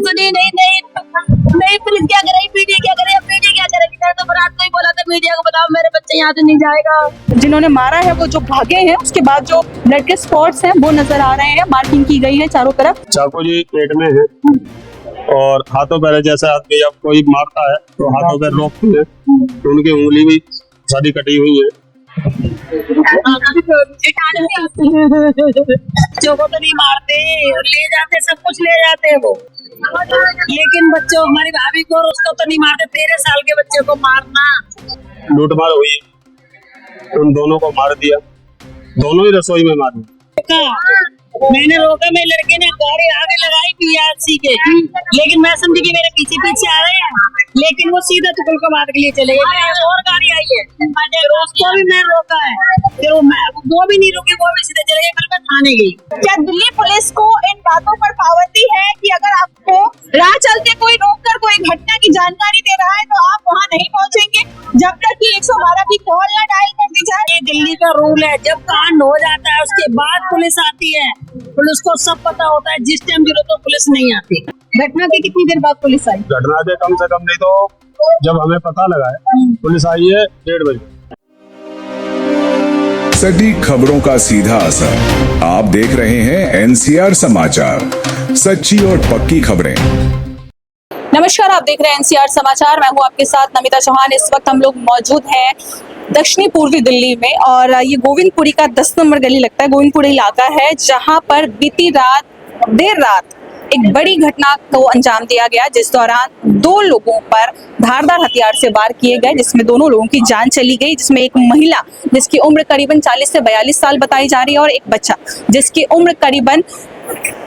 सुनी नहीं नहीं नहीं, पुलिस क्या करे, मीडिया क्या करे, मीडिया क्या करेगी। मैंने तो रात को ही बोला था मीडिया को, बताओ मेरे बच्चे यहाँ से नहीं जाएगा। जिन्होंने मारा है वो जो भागे हैं, उसके बाद जो ब्लड के स्पॉट्स हैं वो नजर आ रहे हैं। मार्किंग की गई है चारों तरफ। चाकू जी पेट में है और हाथों पैर, जैसे आदमी जब कोई मारता है तो हाथों पैर रोकते हैं, तो उनकी उंगली भी सारी कटी हुई है। बच्चों को तो नहीं मारते, ले जाते, सब कुछ ले जाते हैं वो, लेकिन बच्चों, हमारी भाभी को और उसको तो नहीं मारते। 13 साल के बच्चे को मारना। लूटमार हुई, उन दोनों को मार दिया, दोनों ही रसोई में मारे। मैंने रोका, मेरे लड़के ने गाड़ी आगे लगाई PRC के, लेकिन मैं समझी कि मेरे पीछे पीछे आ रहे हैं, लेकिन वो सीधा तुगलकाबाद के लिए चले गए। और गाड़ी आई है, उसको भी मैं रोका है, फिर वो भी नहीं रुकी, वो भी सीधे चले गए। फिर मैं थाने गई। क्या दिल्ली पुलिस को इन बातों पर पाबंदी है कि अगर आपको राह चलते कोई रोककर कोई घटना की जानकारी दे रहा है तो आप वहाँ नहीं पहुँचेंगे जब तक कि 112 की कॉल न डायल कर दी जाए? ये दिल्ली का रूल है, जब कांड हो जाता है उसके बाद पुलिस आती है। पुलिस को सब पता होता है, जिस टाइम जरूरत हो पुलिस नहीं आती। घटना के कितनी देर बाद पुलिस आई? घटना के कम से कम नहीं तो जब हमें पता लगा है, पुलिस आई है 1:30 बजे। सटीक खबरों का सीधा असर। आप देख रहे हैं NCR समाचार, सच्ची और पक्की खबरें। नमस्कार, आप देख रहे हैं NCR समाचार। मैं हूं आपके साथ नमिता चौहान। इस वक्त हम लोग मौजूद हैं दक्षिणी पूर्वी दिल्ली में और ये गोविंदपुरी का 10 नंबर गली लगता है। गोविंदपुरी इलाका है जहां पर बीती रात देर रात एक बड़ी घटना को अंजाम दिया गया, जिस दौरान 2 लोगों पर धारदार हथियार से वार किए गए, जिसमें दोनों लोगों की जान चली गई, जिसमें एक महिला जिसकी उम्र करीबन 40 से 42 साल बताई जा रही है और एक बच्चा जिसकी उम्र करीबन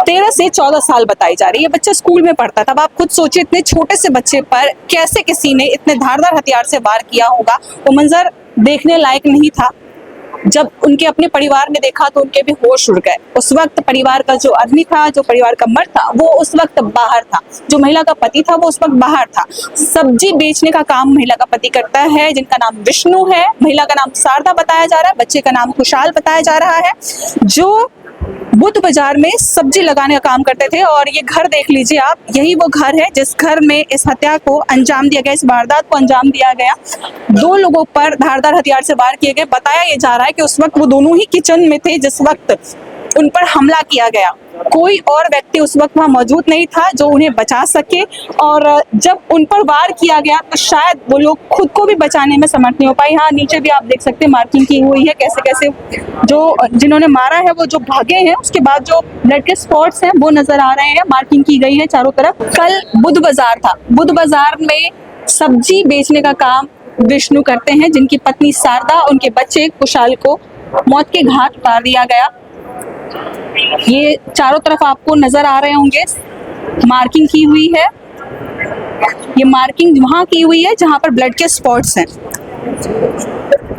13 से 14 साल बताई जा रही है। बच्चा स्कूल में पढ़ता था। अब आप खुद सोचिए, इतने छोटे से बच्चे पर कैसे किसी ने इतने धारदार हथियार से वार किया होगा। वो मंजर देखने लायक नहीं था। जब उनके अपने परिवार ने देखा तो उनके भी होश उड़ गए। उस वक्त परिवार का जो आदमी था, जो परिवार का मर्द था, वो उस वक्त बाहर था। जो महिला का पति था वो उस वक्त बाहर था। सब्जी बेचने का काम महिला का पति करता है, जिनका नाम विष्णु है। महिला का नाम शारदा बताया जा रहा है, बच्चे का नाम खुशहाल बताया जा रहा है, जो बुद्ध बाजार में सब्जी लगाने का काम करते थे। और ये घर देख लीजिए आप, यही वो घर है जिस घर में इस हत्या को अंजाम दिया गया, इस वारदात को अंजाम दिया गया। 2 लोगों पर धारदार हथियार से वार किए गए। बताया ये जा रहा है कि उस वक्त वो दोनों ही किचन में थे जिस वक्त उन पर हमला किया गया। कोई और व्यक्ति उस वक्त वहां मौजूद नहीं था जो उन्हें बचा सके, और जब उन पर वार किया गया तो शायद वो लोग खुद को भी बचाने में समर्थ नहीं हो पाए। हाँ, नीचे भी आप देख सकते हैं मार्किंग की हुई है, कैसे कैसे जो जिन्होंने मारा है वो जो भागे हैं, उसके बाद जो ब्लड के स्पॉट्स हैं वो नजर आ रहे हैं। मार्किंग की गई है चारों तरफ। कल बुद्ध बाजार था। बुद्ध बाजार में सब्जी बेचने का काम विष्णु करते हैं, जिनकी पत्नी शारदा, उनके बच्चे खुशहाल को मौत के घाट उतार दिया गया। ये चारों तरफ आपको नजर आ रहे होंगे, मार्किंग की हुई है। ये मार्किंग वहां की हुई है जहां पर ब्लड के स्पॉट्स हैं।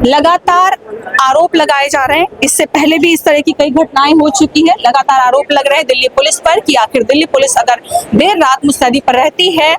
लगातार आरोप लगाए जा रहे हैं। इससे पहले भी इस तरह की कई घटनाएं हो चुकी है। लगातार आरोप लग रहे हैं दिल्ली पुलिस पर कि आखिर दिल्ली पुलिस अगर देर रात मुस्तैदी पर रहती है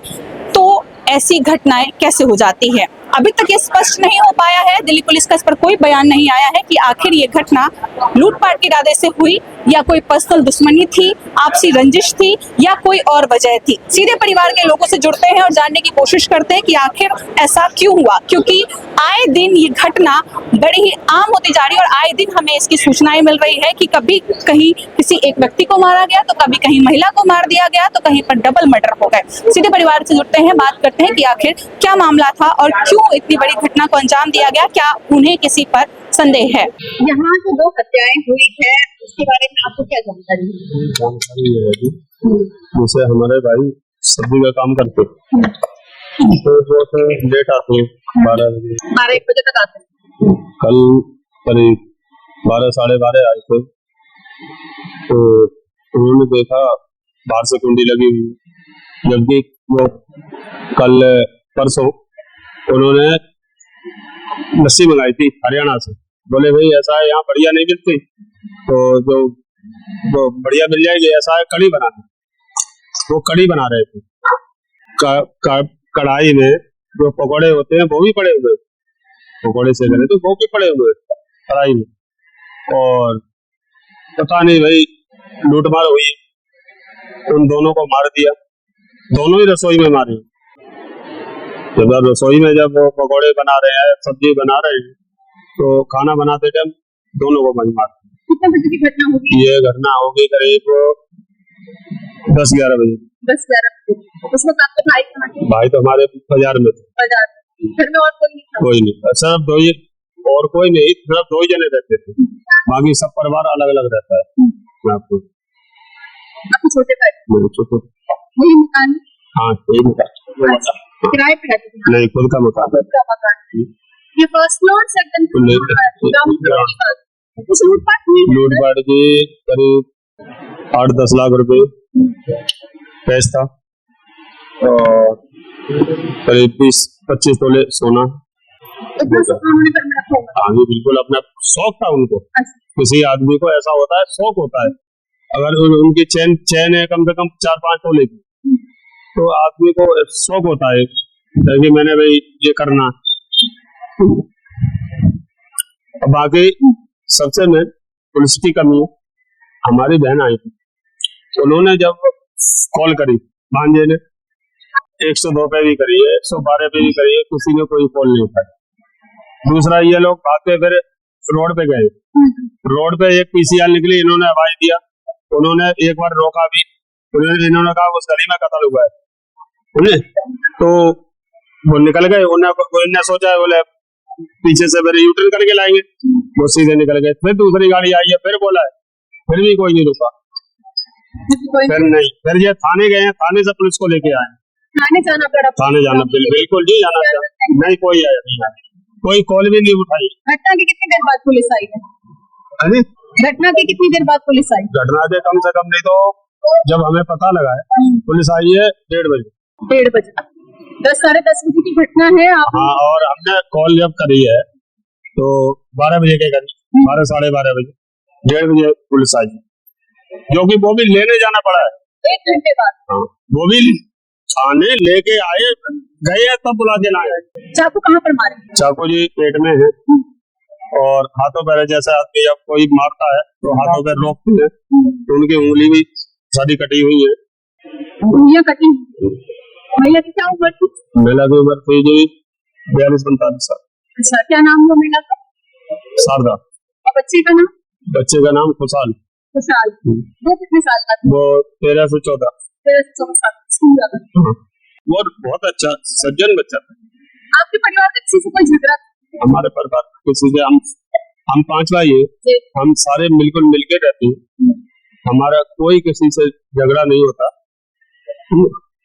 तो ऐसी घटनाएं कैसे हो जाती है। अभी तक ये स्पष्ट नहीं हो पाया है, दिल्ली पुलिस का इस पर कोई बयान नहीं आया है कि आखिर ये घटना लूटपाट के इरादे से हुई या कोई पर्सनल दुश्मनी थी, आपसी रंजिश थी या कोई और वजह थी। सीधे परिवार के लोगों से जुड़ते हैं और जानने की कोशिश करते हैं कि आखिर ऐसा क्यों हुआ, क्योंकि आए दिन ये घटना बड़ी ही आम होती जा रही है और आए दिन हमें इसकी सूचनाएं मिल रही है कि कभी कहीं किसी एक व्यक्ति को मारा गया, तो कभी कहीं महिला को मार दिया गया, तो कहीं पर डबल मर्डर हो गए। सीधे परिवार से जुड़ते हैं, बात करते हैं कि आखिर क्या मामला था और क्यों इतनी बड़ी घटना को अंजाम दिया गया, क्या उन्हें किसी पर संदेह है। यहाँ जो 2 हत्याएं हुई है उसके बारे में आपको क्या जानकारी है? जानकारी है जी, जैसे हमारे भाई सब्जी का काम करते तो वो थे लेट आते 12-1 बजे तक आते हैं। कल करीब 12 साढ़े 12 आए थे, तो उन्होंने देखा बाहर से कुंडी लगी हुई। जबकि वो कल परसों उन्होंने लस्सी मंगाई थी हरियाणा से। बोले भाई ऐसा है यहाँ बढ़िया नहीं मिलती, तो जो बढ़िया मिल जाएगी, ऐसा है कढ़ी बनाना। वो कढ़ी बना रहे थे। कढ़ाई में जो पकौड़े होते हैं वो भी पड़े हुए, पकौड़े से करे तो वो भी पड़े हुए कढ़ाई में। और पता नहीं भाई लूटमार हुई, उन दोनों को मार दिया, दोनों ही रसोई में मारे। जब रसोई में जब वो पकौड़े बना रहे हैं, सब्जी बना रहे हैं, तो खाना बनाते टाइम दोनों को बंद मार। कितने बजे की घटना होगी? ये घटना होगी करीब 10-11 बजे। 10-11 बजे। उसमें आपके भाई कहाँ थे? भाई तो हमारे बाजार में थे। बाजार में। घर में और कोई नहीं था? कोई नहीं, सिर्फ दो ही, और कोई नहीं, सिर्फ दो ही जने रहते थे, बाकी सब परिवार अलग अलग रहता है। आपको छोटे भाई? मेरे छोटे। वही मकान? हाँ, यही मकान। किराए पे रहते थे? नहीं, खुद का मकान। खुद का मकान। ये फर्स्ट फ्लोर, सेकंड फ्लोर? कुछ लूटपाट हुई? लूटपाट की करीब 8-10 लाख रुपए कैश था और करीब 20-25 तोले सोना। इतना सब उन्होंने घर में रखा होगा? हाँ जी, बिल्कुल, अपना शौक था उनको। किसी आदमी को ऐसा होता है, शौक होता है, अगर उनकी चैन है कम से कम 4-5 तोले की, तो आदमी को शौक होता है कि मैंने भाई ये करना। बाकी सबसे में पुलिस की कमी है। हमारी बहन आई थी, उन्होंने जब कॉल करी, भांजे ने 102 पे भी करी है, 112 पे भी करी है, किसी ने कोई कॉल नहीं उठाई। दूसरा, ये लोग भागते फिर रोड पे गए। रोड पे एक पीसीआर निकली, इन्होंने आवाज दिया, उन्होंने एक बार रोका भी, इन्होंने कहा उस गली में कत्ल हुआ है, तो वो निकल गए। उन्होंने सोचा बोले पीछे से फिर यूटर्न करके लाएंगे, वो सीधे निकल गए। फिर दूसरी गाड़ी आई है, फिर बोला है, फिर भी कोई नहीं रुका। फिर नहीं, फिर ये थाने गए हैं, थाने से पुलिस को लेके आए। थाने जाना पड़ा? थाने जाना, बिल्कुल जी जाना था। नहीं, कोई आया नहीं, कोई कॉल भी नहीं उठाई। घटना के कितनी देर बाद पुलिस आई है? अरे घटना के कितनी देर बाद पुलिस आई? घटना के कम से कम नहीं तो जब हमें पता लगा है, पुलिस आई है 1:30 बजे। 1:30 बजे? 10-10:30 बजे की घटना है। आप? हाँ, और हमने कॉल जब करी है तो 12 बजे के करीब, 12-12:30 बजे, 1:30 बजे पुलिस आई, जो कि वो भी लेने जाना पड़ा है 1 घंटे बाद। हाँ, वो भी थाने लेके आए, गए तब बुला के लाए। चाकू कहाँ पर मारे? चाकू जी पेट में है और हाथों पैर, जैसे आदमी जब कोई मारता है तो हाथों पैर रोकते हैं, तो उनकी उंगली भी सारी कटी हुई है। उंगलियां कटी? महिला की क्या उम्र थी? महिला की उम्र थी जी 42-45 साल। अच्छा, क्या नाम हुआ महिला का? शारदा। और बच्चे का नाम? बच्चे का नाम खुशहाल। खुशहाल। वो कितने साल का था? वो 13 से 14। 13 से 14 साल। स्कूल जाता था? वो बहुत अच्छा सज्जन बच्चा था। आपके परिवार में किसी से कोई झगड़ा? हमारे परिवार किसी से, हम 5 भाई हैं, हम सारे मिलकर मिलके रहते हैं, हमारा कोई किसी से झगड़ा नहीं होता।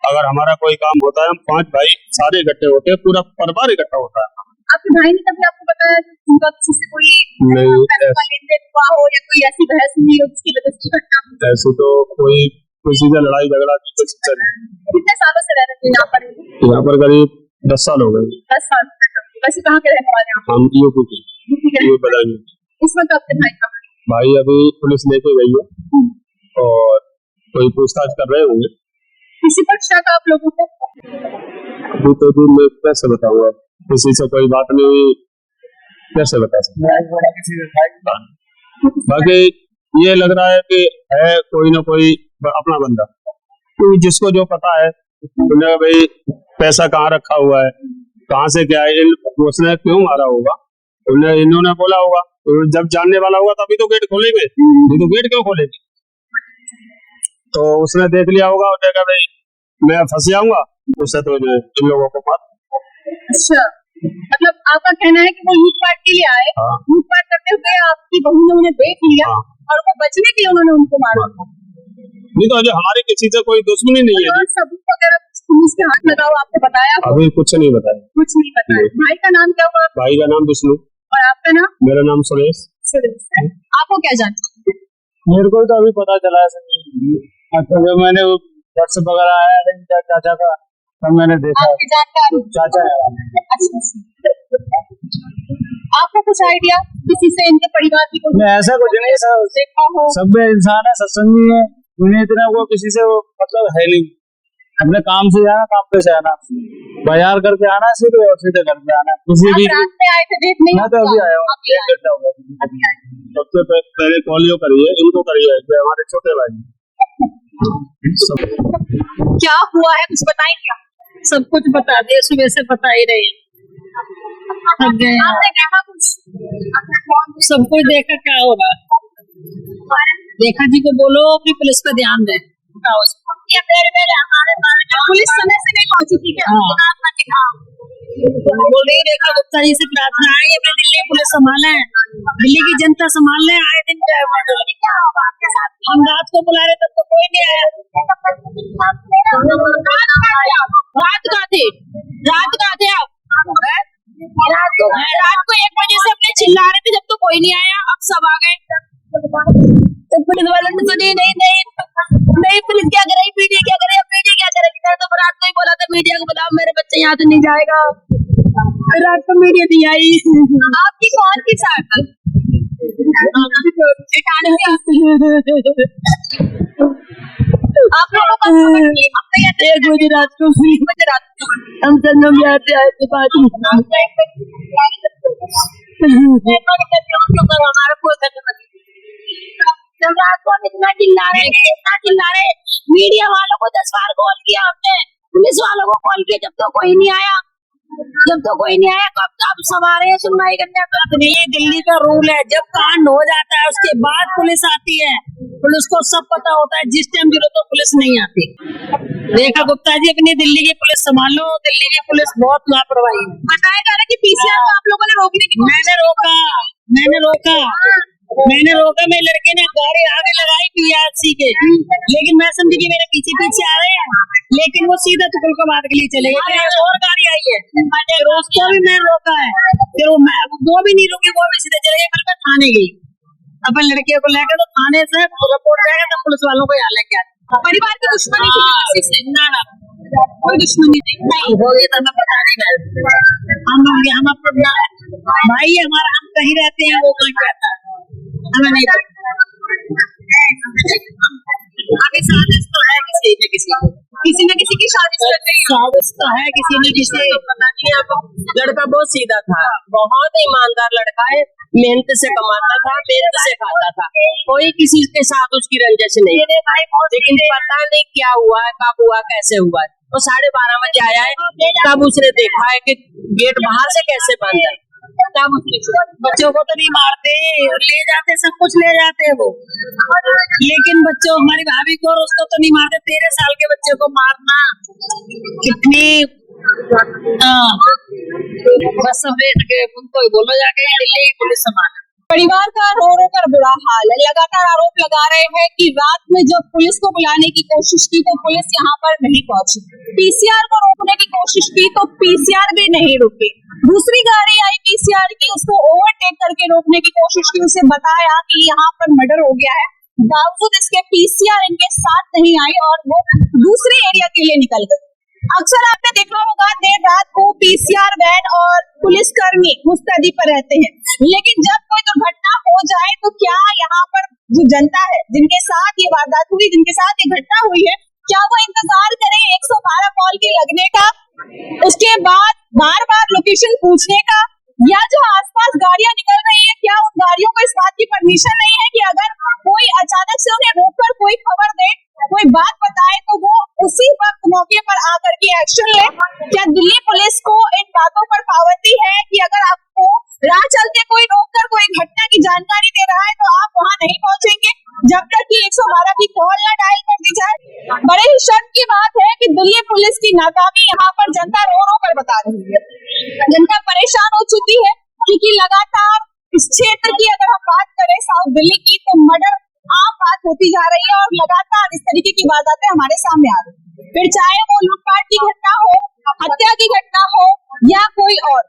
अगर हमारा कोई काम होता है, हम 5 भाई सारे इकट्ठे होते हैं, पूरा परिवार इकट्ठा होता है। आपके भाई ने कभी आपको बताया कि उनका किसी से कोई नहीं, लेन-देन हुआ हो या कोई ऐसी बहस हुई हो जिसकी वजह से घटना हुई? ऐसे तो कोई किसी से लड़ाई झगड़ा नहीं। कितने सालों से रह रहे थे यहाँ पर? यहाँ पर करीब 10 साल हो गए। 10 साल। वैसे कहाँ के रहने वाले हैं? हम यूपी के। ये बताएंगे। इस वक्त आपके भाई कहाँ हैं? भाई अभी पुलिस लेके गई है और कोई पूछताछ कर रहे होंगे। किसी पर शक आप लोगों को? अभी तो जी मैं कैसे बताऊंगा, किसी से कोई बात नहीं हुई, कैसे बता सकते। बाकी ये लग रहा है कि है कोई ना कोई अपना बंदा, क्योंकि जिसको जो पता है उन्हें भाई पैसा कहाँ रखा हुआ है, कहाँ से क्या है, उसने क्यों मारा होगा, इन्होंने बोला होगा, जब जानने वाला होगा तभी तो गेट खोलेंगे, नहीं तो गेट क्यों खोलेंगे। तो उसने देख लिया होगा और देखा भाई मैं फंस जाऊंगा, उससे तो इन लोगों को मार। अच्छा, मतलब आपका कहना है कि वो लूटपाट के लिए आए, लूटपाट करते हुए आपकी बहू ने उन्हें देख लिया और वो बचने के लिए उन्होंने उनको मारा। नहीं तो अजय हमारी किसी से कोई दुश्मनी नहीं है। सबूत वगैरह पुलिस के हाथ लगाओ, आपने बताया? अभी कुछ नहीं बताया। कुछ नहीं बताया। भाई का नाम क्या हुआ? भाई का नाम विष्णु। और आपका नाम? मेरा नाम सुरेश। आपको क्या जानते? मेरे को तो अभी पता चला है, तो जब मैंने व्हाट्सएप वगैरह आया चाचा का, तब मैंने देखा। आपकी जानकारी? चाचा है। अच्छा, आपको कुछ आइडिया किसी से, इनके परिवार की? ऐसा कुछ नहीं, सब इंसान है, सत्संगी है, उन्हें इतना वो किसी से वो मतलब है नहीं। अपने काम से जाना, काम पे से आना, बाजार करके आना सीधे और सीधे घर पे आना। किसी भी रात में आए थे देखने? मैं तो अभी आया हूँ, 1 घंटा हो गया। सबसे पहले कॉल यो करिए, इनको करिए, हमारे छोटे भाई क्या हुआ है कुछ बताएंगे आप? सब कुछ बता दिए, सुबह से बता ही रहे हैं। थक गए हैं। आपने देखा कुछ? सब कुछ देखा, क्या होगा। देखा जी को बोलो कि पुलिस पे ध्यान दे। बताओ उसको। ये पुलिस समय से नहीं पहुंची थी क्या? हाँ। बोल रही रेखा गुप्ता जी से प्रार्थना है, ये दिल्ली पुलिस संभाले, दिल्ली की जनता संभाल ले। आए दिन हम रात को बुला रहे तब तो कोई नहीं आया। रात का थे आप? रात को 1 बजे से अपने चिल्ला रहे थे जब तो कोई नहीं आया, अब सब आ गए। तो पुलिस वालों ने सुनी नहीं पुलिस क्या करेगी, मीडिया क्या करेगी, मीडिया क्या करेगी। तो रात को ही बोला था मीडिया को, बताओ मेरे बच्चे यहाँ तो नहीं जाएगा। रात को मीडिया नहीं आई। आपकी कौन की साथ? आप लोगों का एक बजे रात को हम संगम जाते आए थे पाँच हमारा जब रात को इतना चिल्ला रहे, मीडिया वालों को 10 बार कॉल किया हमने, पुलिस वालों को कॉल किया, जब तो कोई नहीं आया। कब सवारे हैं सुनवाई करने का? ये दिल्ली का रूल है, जब कांड हो जाता है उसके बाद पुलिस आती है। पुलिस को सब पता होता है, जिस टाइम जरूरत तो पुलिस नहीं आती। रेखा गुप्ता जी अपनी दिल्ली की पुलिस संभालो, दिल्ली की पुलिस बहुत लापरवाही है। बताया जा रहा है कि पीसीआर को आप लोगों ने रोकने की मैंने रोका, मेरे लड़के ने गाड़ी आगे लगाई पीआरसी के, लेकिन मैं समझी कि मेरे पीछे आ रहे हैं, लेकिन वो सीधा तुगलकाबाद के लिए चले गए। और गाड़ी आई है, फिर उसको भी मैं रोका है, फिर वो भी नहीं रुकी, वो भी सीधे चले गए। फिर मैं थाने गई अपन लड़के को लेकर, तो थाने से रिपोर्ट जाएगा तब पुलिस वालों को यहाँ लेके आते। परिवार की दुश्मनी थी किसी से? ना कोई दुश्मनी नहीं हो गई तो मैं पता नहीं। हम अपना भाई हमारा, हम कहीं रहते हैं वो कहीं रहता है, हमें नहीं अभी साजिश तो है किसी न किसी की साजिश कर रही है। साजिश तो है किसी न किसी। पता नहीं, अब लड़का बहुत सीधा था, बहुत ईमानदार लड़का है, मेहनत से कमाता था, मेहनत से खाता था, कोई किसी के साथ उसकी रंजिश नहीं। लेकिन पता नहीं क्या हुआ है, कब हुआ, कैसे हुआ है। वो 12:30 बजे आया है, तब उसने देखा है कि गेट बाहर से कैसे बंद है, तब उसने बच्चों को तो नहीं मारते, ले जाते, सब कुछ ले जाते वो, लेकिन बच्चों हमारी भाभी को और उसको तो नहीं मारते। 13 साल के बच्चे को मारना कितनी बस उनको बोलो जाके दिल्ली पुलिस संभाले। परिवार का रो कर बुरा हाल है। लगातार आरोप लगा रहे हैं कि रात में जब पुलिस को बुलाने की कोशिश की तो पुलिस यहाँ पर नहीं पहुंची, पीसीआर को रोकने की कोशिश की तो पीसीआर भी नहीं रुकी। दूसरी गाड़ी आई पीसीआर की, उसको ओवरटेक करके रोकने की कोशिश की, उसे बताया कि यहाँ पर मर्डर हो गया है, बावजूद इसके पीसीआर इनके साथ नहीं आई और वो दूसरे एरिया के लिए निकल गए। अक्सर आपने देखा होगा देर रात को पीसीआर वैन और पुलिसकर्मी मुस्तैदी पर रहते हैं, लेकिन जब कोई दुर्घटना हो जाए तो क्या यहाँ पर जो जनता है जिनके साथ ये वारदात हुई, जिनके साथ ये घटना हुई है, क्या वो इंतजार करें 112 कॉल के लगने का, उसके बाद बार बार लोकेशन पूछने का, या जो आसपास गाड़ियां निकल रही है क्या उन गाड़ियों को इस बात की परमिशन नहीं है कि अगर कोई अचानक से उन्हें रोककर कोई खबर दे, कोई बात बताए तो वो उसी वक्त मौके पर आकर के एक्शन ले? क्या दिल्ली पुलिस को इन बातों पर पाबंदी है कि अगर आपको राह चलते कोई रोककर कोई घटना की जानकारी दे रहा है तो आप वहां नहीं पहुंचेंगे जब तक कि 112 की कॉल न डायल कर दी जाए? बड़े ही शर्म की बात है कि दिल्ली पुलिस की नाकामी यहाँ पर जनता रो कर बता रही है। जनता परेशान हो चुकी है क्योंकि लगातार इस क्षेत्र की अगर हम बात करें साउथ दिल्ली की तो मर्डर आम बात होती जा रही है और लगातार इस तरीके की वारदातें हमारे सामने आ रही है, फिर चाहे वो लूटपाट की घटना हो, हत्या की घटना हो या कोई और।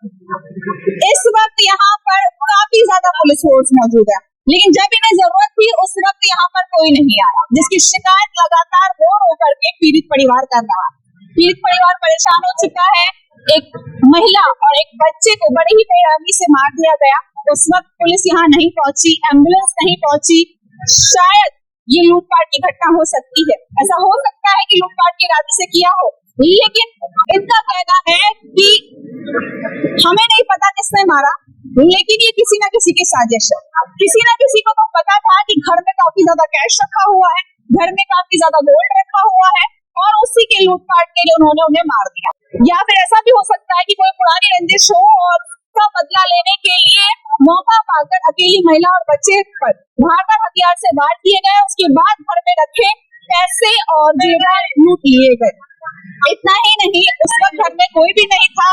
इस वक्त यहाँ पर काफी ज्यादा पुलिस फोर्स मौजूद है, लेकिन जब इन्हें जरूरत थी उस वक्त यहाँ पर कोई नहीं आया, जिसकी शिकायत लगातार रो करके पीड़ित परिवार कर रहा है। पीड़ित परिवार परेशान हो चुका है। एक महिला और एक बच्चे को बड़ी ही बेरहमी से मार दिया गया, उस वक्त पुलिस यहाँ नहीं पहुंची, एम्बुलेंस नहीं पहुंची। शायद ये लूटपाट की घटना हो सकती है, ऐसा हो सकता है कि लूटपाट के इरादे से किया हो, लेकिन इनका कहना है कि हमें नहीं पता किसने मारा, लेकिन ये किसी न किसी की साजिश है। किसी न किसी को तो पता था कि घर में काफी ज्यादा कैश रखा हुआ है, घर में काफी ज्यादा गोल्ड रखा हुआ है और उसी के लूटपाट के लिए उन्होंने उन्हें मार दिया। या फिर ऐसा भी हो सकता है कि कोई पुरानी रंजिश हो और उसका बदला लेने के लिए मौका पाकर अकेली महिला और बच्चे पर धारदार हथियार से वार किए गए। उसके बाद घर में रखे पैसे और जेवर लूट लिए गए। इतना ही नहीं, उस वक्त घर में कोई भी नहीं था।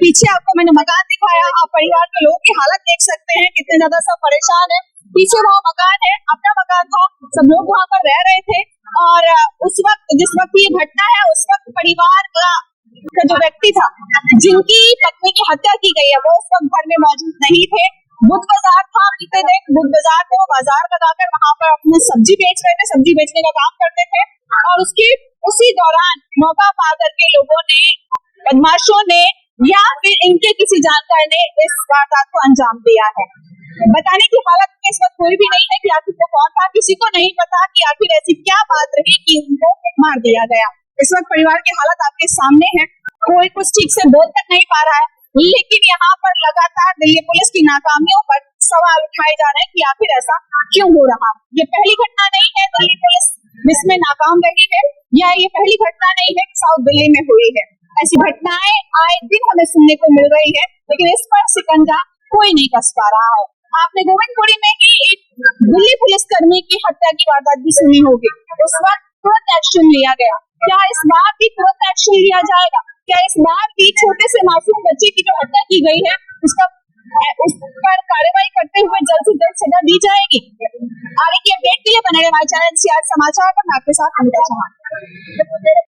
पीछे आपको मैंने मकान दिखाया, आप परिवार के लोगों की हालत देख सकते हैं, कितने ज्यादा सब परेशान है। पीछे वहाँ मकान है, अपना मकान था, सब लोग वहाँ पर रह रहे थे। और उस वक्त जिस वक्त ये घटना है, उस वक्त परिवार का जो व्यक्ति था जिनकी पत्नी की हत्या की गई है, वो उस वक्त घर में मौजूद नहीं थे। बुध बाजार था, बीते दिन बुध बाजार को बाजार लगाकर वहाँ पर अपनी सब्जी बेच रहे थे, सब्जी बेचने का काम करते थे। और उसी दौरान मौका पा करके लोगों ने, बदमाशों ने या फिर इनके किसी जानकार ने इस वारदात को अंजाम दिया है। बताने की हालत में इस वक्त कोई भी नहीं है कि आखिर वो कौन था। किसी को नहीं पता कि आखिर ऐसी क्या बात रही कि उनको मार दिया गया। इस वक्त परिवार की हालत आपके सामने है, कोई कुछ ठीक से बोल तक नहीं पा रहा है। लेकिन यहाँ पर लगातार दिल्ली पुलिस की नाकामियों पर सवाल उठाए जा रहे हैं कि आखिर ऐसा क्यों हो रहा। ये पहली घटना नहीं है दिल्ली पुलिस इसमें नाकाम रही है, या ये पहली घटना नहीं है कि साउथ दिल्ली में हुई है। ऐसी घटनाएं आए दिन हमें सुनने को मिल रही है, लेकिन इस पर शिकंजा कोई नहीं कस पा रहा है। आपने गोविंदपुरी में ही एक दिल्ली पुलिस कर्मी की हत्या की वारदात भी सुनी होगी। उस वक्त तुरंत एक्शन लिया गया। क्या इस बार भी तुरंत एक्शन लिया जाएगा? क्या इस बार भी छोटे से मासूम बच्चे की जो हत्या की गई है उस पर कार्रवाई करते हुए जल्द से जल्द सजा दी जाएगी? आगे की अपडेट के लिए बने रहिए हमारे चैनल NCR समाचार पर। मैं आपके साथ नमिता चौहान।